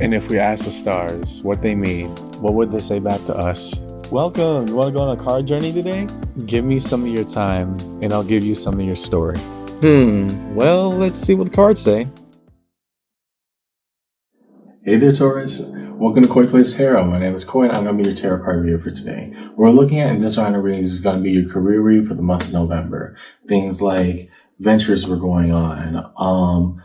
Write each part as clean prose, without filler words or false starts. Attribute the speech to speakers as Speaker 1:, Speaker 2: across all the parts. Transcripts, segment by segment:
Speaker 1: And if we ask the stars what they mean, what would they say back to us? Welcome! You want to go on a card journey today? Give me some of your time, and I'll give you some of your story. Well, let's see what the cards say.
Speaker 2: Hey there, Taurus. Welcome to Koi Plays Tarot. My name is Koi, and I'm going to be your tarot card reader for today. What we're looking at in this round of readings is going to be your career read for the month of November. Things like ventures were going on,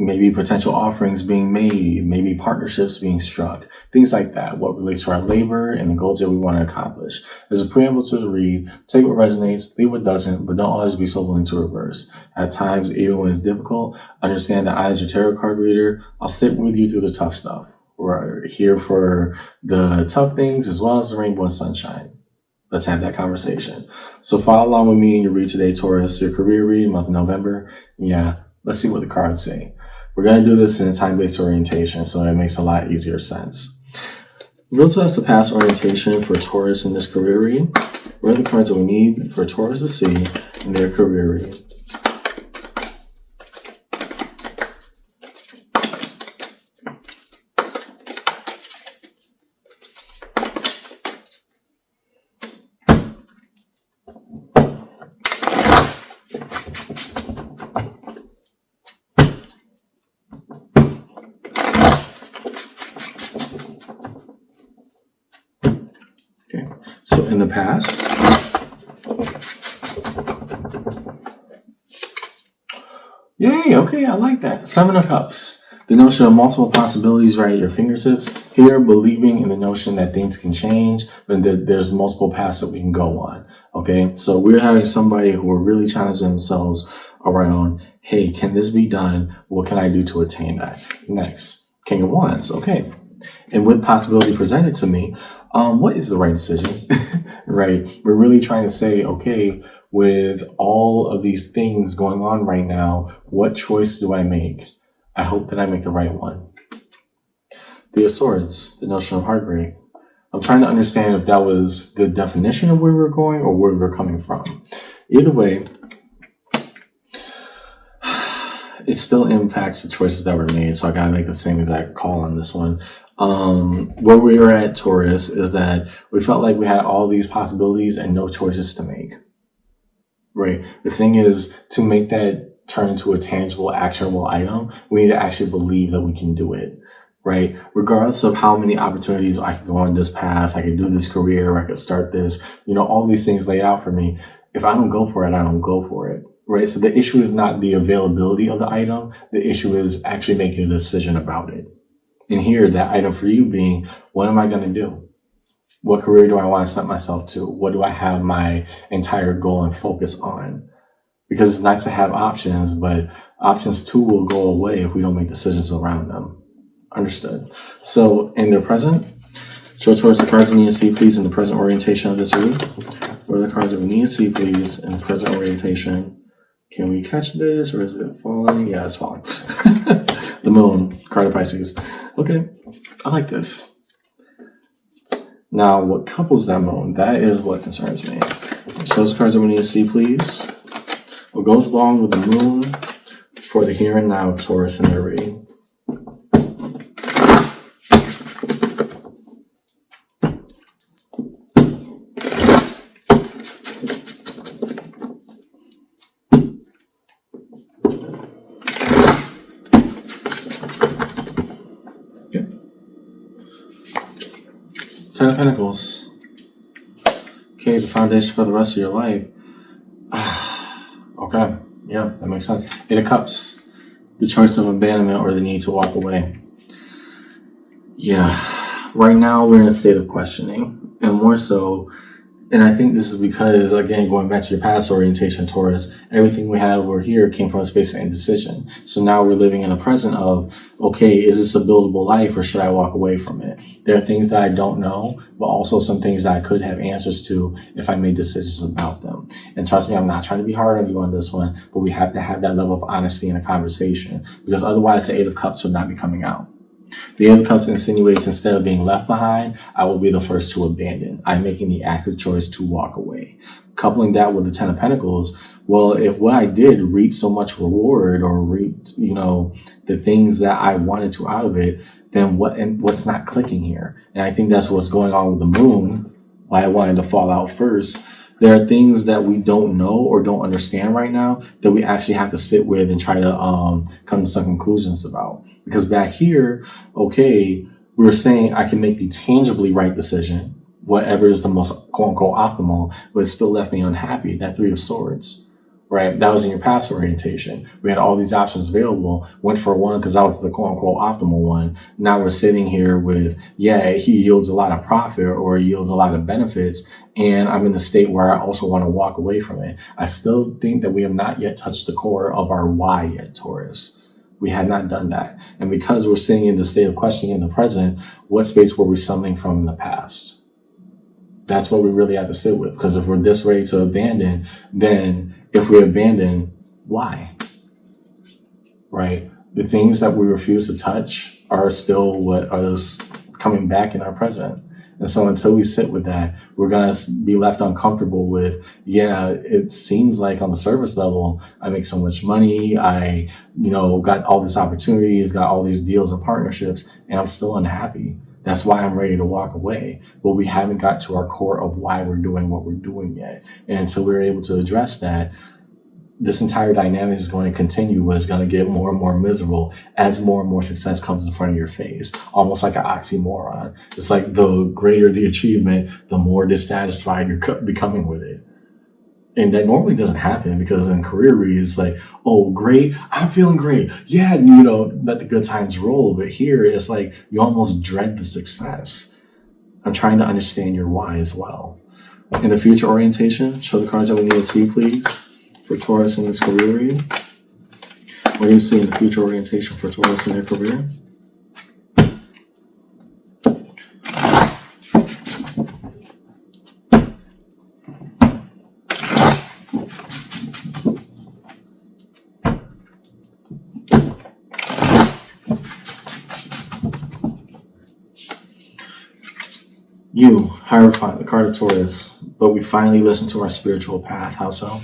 Speaker 2: maybe potential offerings being made, maybe partnerships being struck, things like that. What relates to our labor and the goals that we want to accomplish. As a preamble to the read, take what resonates, leave what doesn't, but don't always be so willing to reverse. At times, even when it's difficult, understand that I, as your tarot card reader, I'll sit with you through the tough stuff. We're here for the tough things as well as the rainbow and sunshine. Let's have that conversation. So follow along with me in your read today, Taurus, your career read, month of November. Yeah, let's see what the cards say. We're going to do this in a time-based orientation, so it makes a lot easier sense. Reveal to us the past orientation for Taurus in this career read. What are the cards that we need for Taurus to see in their career read? So in the past, yay, okay, I like that. 7 of Cups. The notion of multiple possibilities right at your fingertips. Here, believing in the notion that things can change, but that there's multiple paths that we can go on. Okay, so we're having somebody who are really challenging themselves around, hey, can this be done? What can I do to attain that? Next, King of Wands. Okay, and with possibility presented to me, what is the right decision? Right? We're really trying to say, okay, with all of these things going on right now, what choice do I make? I hope that I make the right one. The of Swords, the notion of heartbreak. I'm trying to understand if that was the definition of where we're going or where we're coming from. Either way, it still impacts the choices that were made, so I gotta make the same exact call on this one. Where we were at, Taurus, is that we felt like we had all these possibilities and no choices to make. Right? The thing is, to make that turn into a tangible, actionable item, we need to actually believe that we can do it. Right? Regardless of how many opportunities I could go on this path, I could do this career, I could start this, all these things laid out for me. If I don't go for it, I don't go for it. Right? So the issue is not the availability of the item. The issue is actually making a decision about it. And here, that item for you being, what am I going to do? What career do I want to set myself to? What do I have my entire goal and focus on? Because it's nice to have options, but options too will go away if we don't make decisions around them. Understood. So in the present, show towards the cards we need to see, please, in the present orientation of this read. What are the cards that we need to see, please, in the present orientation? Can we catch this, or is it falling? Yeah, it's falling. The Moon, card of Pisces. Okay, I like this. Now, what couples that Moon? That is what concerns me. So those cards that we need to see, please. What goes along with the Moon for the here and now, Taurus, in their reading? Ten of Pentacles. Okay, the foundation for the rest of your life. Okay, yeah, that makes sense. Eight of Cups. The choice of abandonment or the need to walk away. Yeah, right now we're in a state of questioning. And more so, and I think this is because, again, going back to your past orientation, Taurus, everything we had over here came from a space of indecision. So now we're living in a present of, okay, is this a buildable life or should I walk away from it? There are things that I don't know, but also some things that I could have answers to if I made decisions about them. And trust me, I'm not trying to be hard on you on this one, but we have to have that level of honesty in a conversation, because otherwise the Eight of Cups would not be coming out. The Eight of Cups insinuates instead of being left behind, I will be the first to abandon. I'm making the active choice to walk away. Coupling that with the Ten of Pentacles, well, if what I did reaped so much reward or reaped, the things that I wanted to out of it, then what's not clicking here? And I think that's what's going on with the moon, why I wanted to fall out first. There are things that we don't know or don't understand right now that we actually have to sit with and try to come to some conclusions about. Because back here, okay, we were saying I can make the tangibly right decision, whatever is the most quote unquote optimal, but it still left me unhappy. That Three of Swords, right? That was in your past orientation. We had all these options available, went for one because that was the quote unquote optimal one. Now we're sitting here with, yeah, he yields a lot of profit or he yields a lot of benefits. And I'm in a state where I also want to walk away from it. I still think that we have not yet touched the core of our why yet, Taurus. We had not done that. And because we're sitting in the state of questioning in the present, what space were we summoning from in the past? That's what we really have to sit with. Because if we're this ready to abandon, then if we abandon, why? Right? The things that we refuse to touch are still what is coming back in our present. And so until we sit with that, we're going to be left uncomfortable with, yeah, it seems like on the surface level, I make so much money. I, got all these opportunities, got all these deals and partnerships, and I'm still unhappy. That's why I'm ready to walk away. But we haven't got to our core of why we're doing what we're doing yet. And until we're able to address that, this entire dynamic is going to continue, but it's going to get more and more miserable as more and more success comes in front of your face, almost like an oxymoron. It's like the greater the achievement, the more dissatisfied you're becoming with it. And that normally doesn't happen because in career reads, it's like, oh, great, I'm feeling great. Yeah, let the good times roll. But here, it's like you almost dread the success. I'm trying to understand your why as well. In the future orientation, show the cards that we need to see, please. For Taurus in this career read. What do you see in the future orientation for Taurus in their career? You, Hierophant, the card of Taurus, but we finally listened to our spiritual path. How so?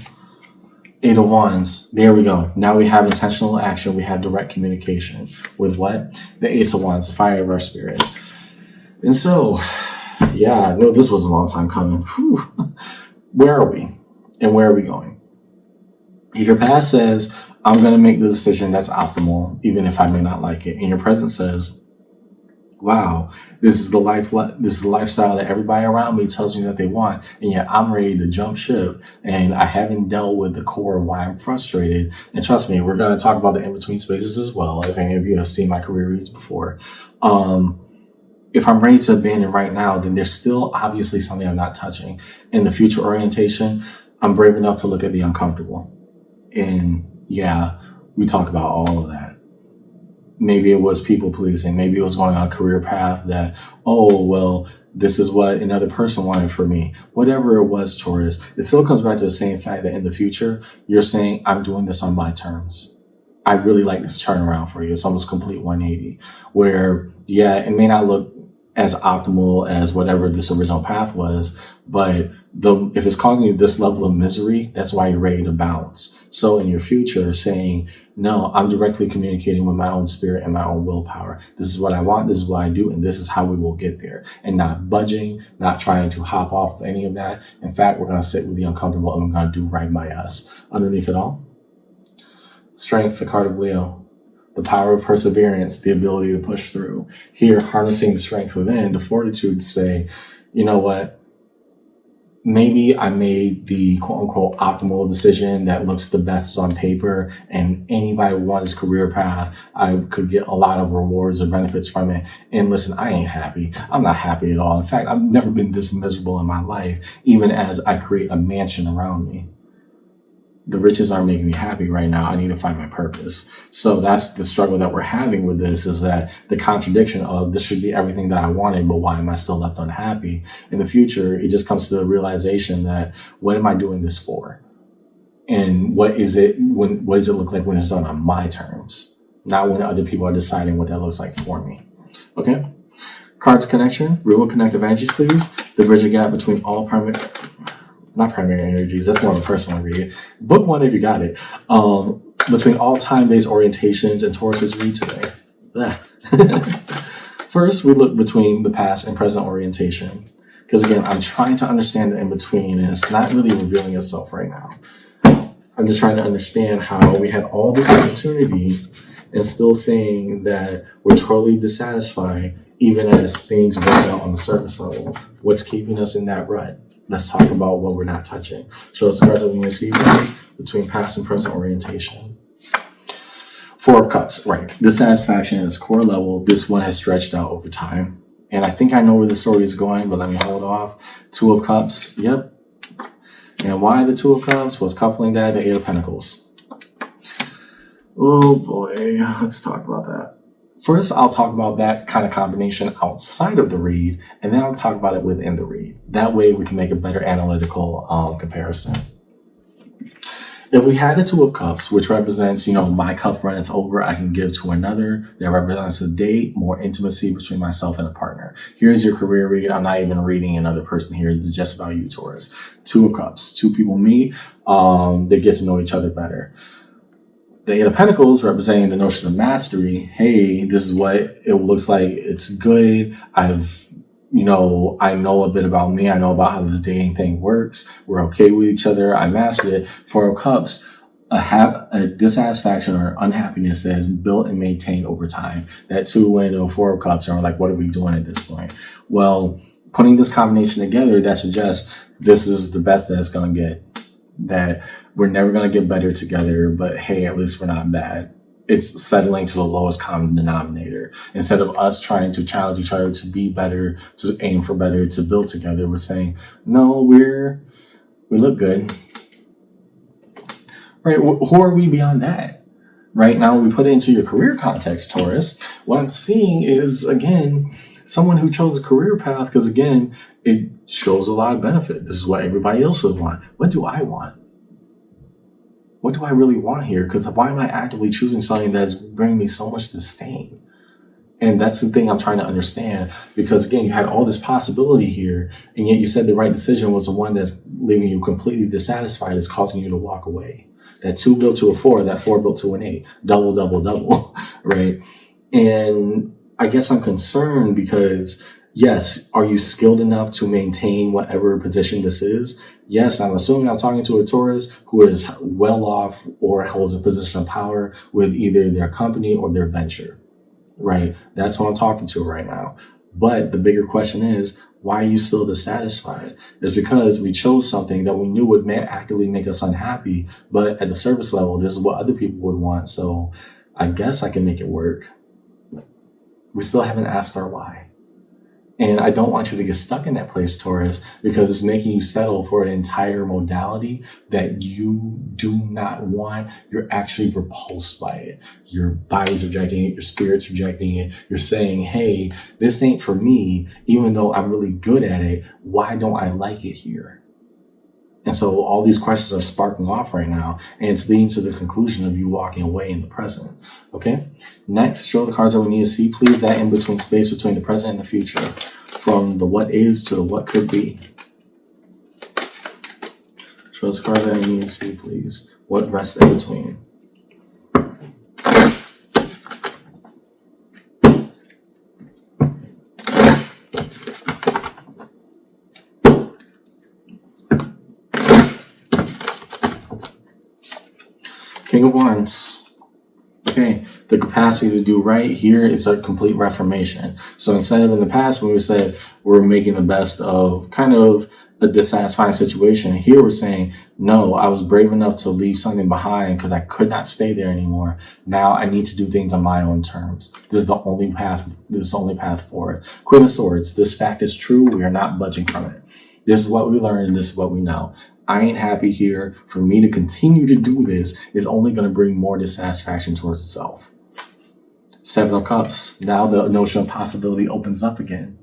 Speaker 2: Eight of Wands. There we go. Now we have intentional action. We have direct communication with what? The Ace of Wands, the fire of our spirit. And so, yeah, no, this was a long time coming. Whew. Where are we? And where are we going? If your past says, I'm going to make the decision that's optimal, even if I may not like it, and your present says, wow, this is the lifestyle that everybody around me tells me that they want, and yet I'm ready to jump ship, and I haven't dealt with the core of why I'm frustrated. And trust me, we're going to talk about the in-between spaces as well, if any of you have seen my career reads before. If I'm ready to abandon right now, then there's still obviously something I'm not touching. In the future orientation, I'm brave enough to look at the uncomfortable. And yeah, we talk about all of that. Maybe it was people pleasing. Maybe it was going on a career path that, oh, well, this is what another person wanted for me. Whatever it was, Taurus, it still comes back to the same fact that in the future, you're saying, I'm doing this on my terms. I really like this turnaround for you. It's almost complete 180 where, yeah, it may not look as optimal as whatever this original path was, but if it's causing you this level of misery, that's why you're ready to bounce. So in your future, saying, no, I'm directly communicating with my own spirit and my own willpower. This is what I want, this is what I do, and this is how we will get there. And not budging, not trying to hop off of any of that. In fact, we're going to sit with the uncomfortable and we're going to do right by us. Underneath it all, Strength, the card of Leo. The power of perseverance, the ability to push through. Here, harnessing the strength within, the fortitude to say, you know what? Maybe I made the quote-unquote optimal decision that looks the best on paper, and anybody who wants his career path, I could get a lot of rewards or benefits from it. And listen, I ain't happy. I'm not happy at all. In fact, I've never been this miserable in my life, even as I create a mansion around me. The riches aren't making me happy right now. I need to find my purpose. So that's the struggle that we're having with this, is that the contradiction of this should be everything that I wanted, but why am I still left unhappy? In the future, it just comes to the realization that, what am I doing this for? And what does it look like when it's done on my terms? Not when other people are deciding what that looks like for me. Okay? Cards connection, real connective energies, please. The bridge gap between all primary energies, that's more of a personal read. Book one if you got it. Between all time-based orientations and Taurus's read today. First, we look between the past and present orientation. Because again, I'm trying to understand the in-between, and it's not really revealing itself right now. I'm just trying to understand how we had all this opportunity and still saying that we're totally dissatisfied, even as things work out on the surface level. What's keeping us in that rut? Let's talk about what we're not touching. Show us the cards that we need to see between past and present orientation. Four of Cups, right. Dissatisfaction at its core level. This one has stretched out over time. And I think I know where the story is going, but let me hold off. Two of Cups, yep. And why the Two of Cups? Was coupling that, the Eight of Pentacles. Oh boy, let's talk about that. First, I'll talk about that kind of combination outside of the read, and then I'll talk about it within the read. That way we can make a better analytical comparison. If we had the Two of Cups, which represents, my cup runneth over, I can give to another. That represents a date, more intimacy between myself and a partner. Here's your career read. I'm not even reading another person here. This is just about you, Taurus. Two of Cups. Two people meet. They get to know each other better. The Eight of Pentacles representing the notion of mastery. Hey, this is what it looks like. It's good. I know a bit about me. I know about how this dating thing works. We're okay with each other. I mastered it. Four of Cups, a dissatisfaction or unhappiness that is built and maintained over time. That two and Four of Cups are like, what are we doing at this point? Well, putting this combination together, that suggests this is the best that it's going to get. That we're never going to get better together, but hey, at least we're not bad. It's settling to the lowest common denominator. Instead of us trying to challenge each other to be better, to aim for better, to build together, we're saying, no, we look good. Right? Who are we beyond that? Right now, we put it into your career context, Taurus. What I'm seeing is, again, someone who chose a career path because, again, it shows a lot of benefit. This is what everybody else would want. What do I want? What do I really want here? Because why am I actively choosing something that's bringing me so much disdain? And that's the thing I'm trying to understand. Because again, you had all this possibility here, and yet you said the right decision was the one that's leaving you completely dissatisfied. It's causing you to walk away. That two built to a four, that four built to an eight. Double, double, double, right? And I guess I'm concerned because, yes, are you skilled enough to maintain whatever position this is? Yes, I'm assuming I'm talking to a Taurus who is well off or holds a position of power with either their company or their venture, right? That's who I'm talking to right now. But the bigger question is, why are you still dissatisfied? It's because we chose something that we knew would actively make us unhappy, but at the surface level, this is what other people would want. So I guess I can make it work. We still haven't asked our why. And I don't want you to get stuck in that place, Taurus, because it's making you settle for an entire modality that you do not want. You're actually repulsed by it. Your body's rejecting it. Your spirit's rejecting it. You're saying, hey, this ain't for me, even though I'm really good at it. Why don't I like it here? And so all these questions are sparking off right now, and it's leading to the conclusion of you walking away in the present. Okay? Next, show the cards that we need to see. Please, that in-between space between the present and the future. From the what is to the what could be. Show us the cards that we need to see, please. What rests in between. King of Wands. Okay, the capacity to do right here is a complete reformation. So instead of in the past when we said we're making the best of kind of a dissatisfying situation, here we're saying, no, I was brave enough to leave something behind because I could not stay there anymore. Now I need to do things on my own terms. This is the only path. This is the only path forward. Queen of Swords. This fact is true. We are not budging from it. This is what we learned, and this is what we know. I ain't happy here. For me to continue to do this is only going to bring more dissatisfaction towards itself. Seven of Cups. Now the notion of possibility opens up again.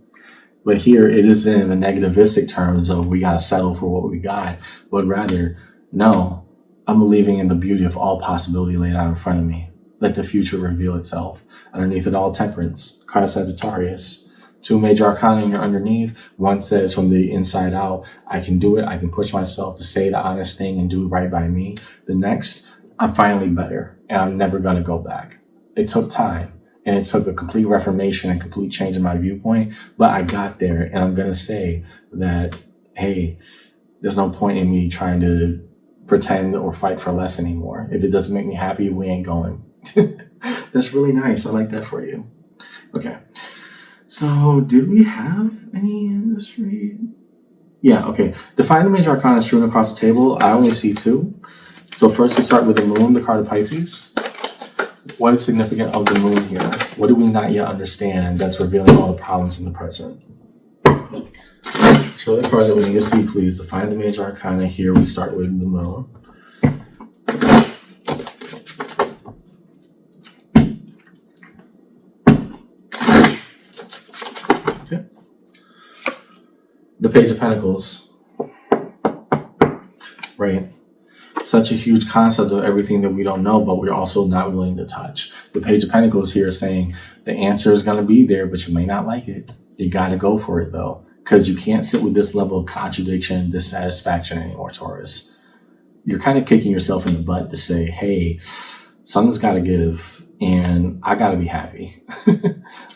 Speaker 2: But here it is in the negativistic terms of we got to settle for what we got. But rather, no, I'm believing in the beauty of all possibility laid out in front of me. Let the future reveal itself. Underneath it all, Temperance. Card of Sagittarius. Two major arcana in your underneath. One says from the inside out, I can do it. I can push myself to say the honest thing and do right by me. The next, I'm finally better and I'm never going to go back. It took time. And it took a complete reformation and complete change in my viewpoint. But I got there, and I'm going to say that, hey, there's no point in me trying to pretend or fight for less anymore. If it doesn't make me happy, we ain't going. That's really nice. I like that for you. Okay. So, did we have any in this read? Yeah, okay. Define the major arcana strewn across the table. I only see two. So first we start with the moon, the card of Pisces. What is significant of the moon here? What do we not yet understand that's revealing all the problems in the present? Show the cards that we need to see, please. Define the major arcana. Here we start with the moon. Okay. The Page of Pentacles. Right. Such a huge concept of everything that we don't know, but we're also not willing to touch. The Page of Pentacles here is saying the answer is going to be there, but you may not like it. You got to go for it, though, because you can't sit with this level of contradiction, dissatisfaction anymore, Taurus. You're kind of kicking yourself in the butt to say, hey, something's got to give, and I got to be happy.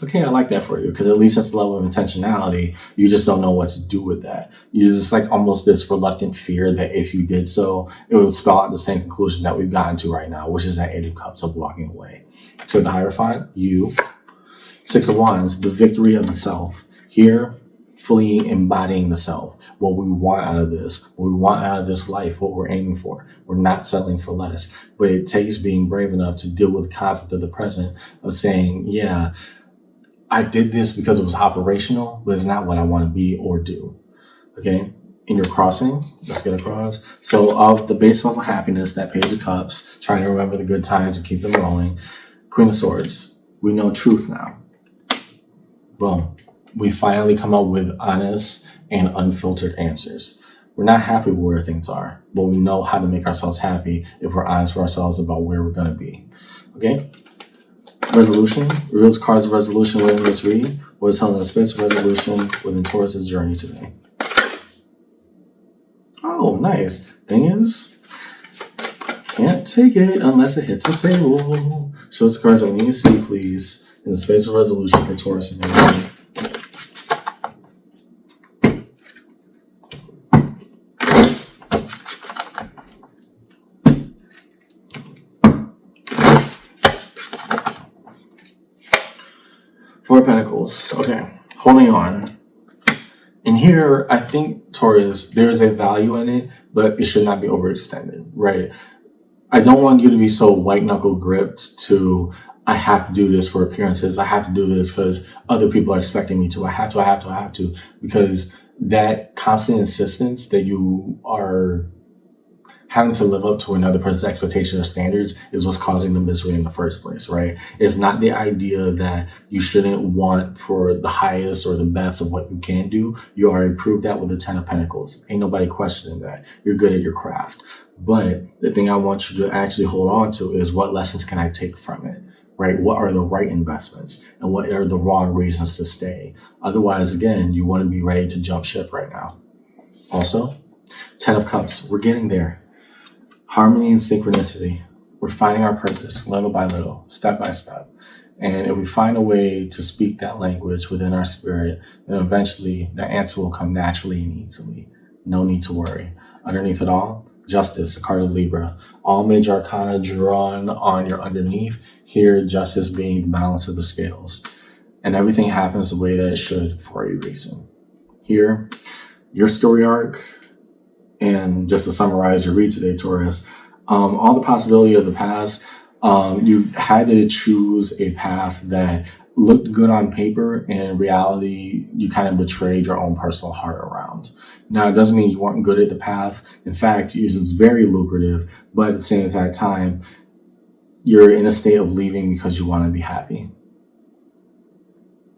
Speaker 2: Okay, I like that for you, because at least that's the level of intentionality. You just don't know what to do with that. You just like almost this reluctant fear that if you did so, it would spell out the same conclusion that we've gotten to right now, which is that 8 of Cups of walking away. To the Hierophant, you. 6 of Wands, the victory of the self. Here, fully embodying the self. What we want out of this, what we want out of this life, what we're aiming for. We're not settling for less. But it takes being brave enough to deal with the conflict of the present, of saying, yeah, I did this because it was operational, but it's not what I want to be or do. Okay? In your crossing, let's get across. So of the base level happiness, that Page of Cups, trying to remember the good times and keep them rolling. Queen of Swords, we know truth now. Boom. We finally come up with honest and unfiltered answers. We're not happy with where things are, but we know how to make ourselves happy if we're honest with ourselves about where we're going to be. Okay? Resolution. Reveals cards of resolution within this read. What is held in the space of resolution within Taurus's journey today? Oh, nice. Thing is, can't take it unless it hits the table. Show us the cards that we need to see, please, in the space of resolution for Taurus and everything. Four of Pentacles. Okay. Holding on. And here, I think, Taurus, there's a value in it, but it should not be overextended, right? I don't want you to be so white-knuckle gripped to, I have to do this for appearances. I have to do this because other people are expecting me to. I have to. Because that constant insistence that you are having to live up to another person's expectations or standards is what's causing the misery in the first place, right? It's not the idea that you shouldn't want for the highest or the best of what you can do. You already proved that with the 10 of Pentacles. Ain't nobody questioning that. You're good at your craft. But the thing I want you to actually hold on to is what lessons can I take from it, right? What are the right investments and what are the wrong reasons to stay? Otherwise, again, you want to be ready to jump ship right now. Also, 10 of Cups. We're getting there. Harmony and synchronicity. We're finding our purpose little by little, step by step. And if we find a way to speak that language within our spirit, then eventually the answer will come naturally and easily. No need to worry. Underneath it all, Justice, the card of Libra. All major arcana drawn on your underneath. Here, Justice being the balance of the scales. And everything happens the way that it should for a reason. Here, your story arc. And just to summarize your read today, Taurus, all the possibility of the past, you had to choose a path that looked good on paper, and in reality, you kind of betrayed your own personal heart around. Now, it doesn't mean you weren't good at the path. In fact, it's very lucrative, but at the same time, you're in a state of leaving because you want to be happy.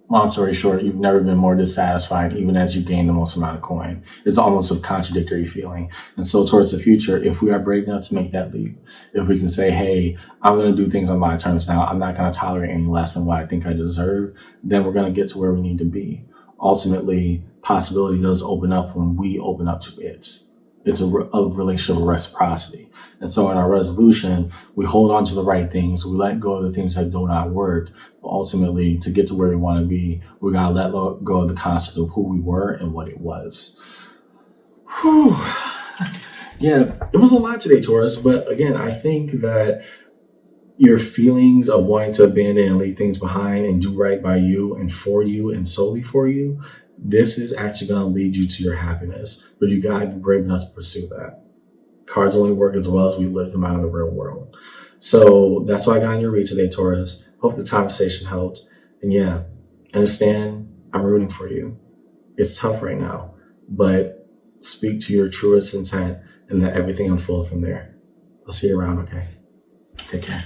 Speaker 2: Long story short, you've never been more dissatisfied, even as you gain the most amount of coin. It's almost a contradictory feeling. And so towards the future, if we are brave enough to make that leap, if we can say, hey, I'm going to do things on my terms now, I'm not going to tolerate any less than what I think I deserve, then we're going to get to where we need to be. Ultimately, possibility does open up when we open up to it. It's a relationship of reciprocity. And so in our resolution, we hold on to the right things. We let go of the things that do not work. But ultimately, to get to where we want to be, we got to let go of the concept of who we were and what it was. Whew. Yeah, it was a lot today, Taurus. But again, I think that your feelings of wanting to abandon and leave things behind and do right by you and for you and solely for you, this is actually going to lead you to your happiness. But you got to be brave enough to pursue that. Cards only work as well as we live them out in the real world. So that's what I got in your read today, Taurus. Hope the conversation helped. And yeah, understand I'm rooting for you. It's tough right now, but speak to your truest intent and let everything unfold from there. I'll see you around, okay? Take care.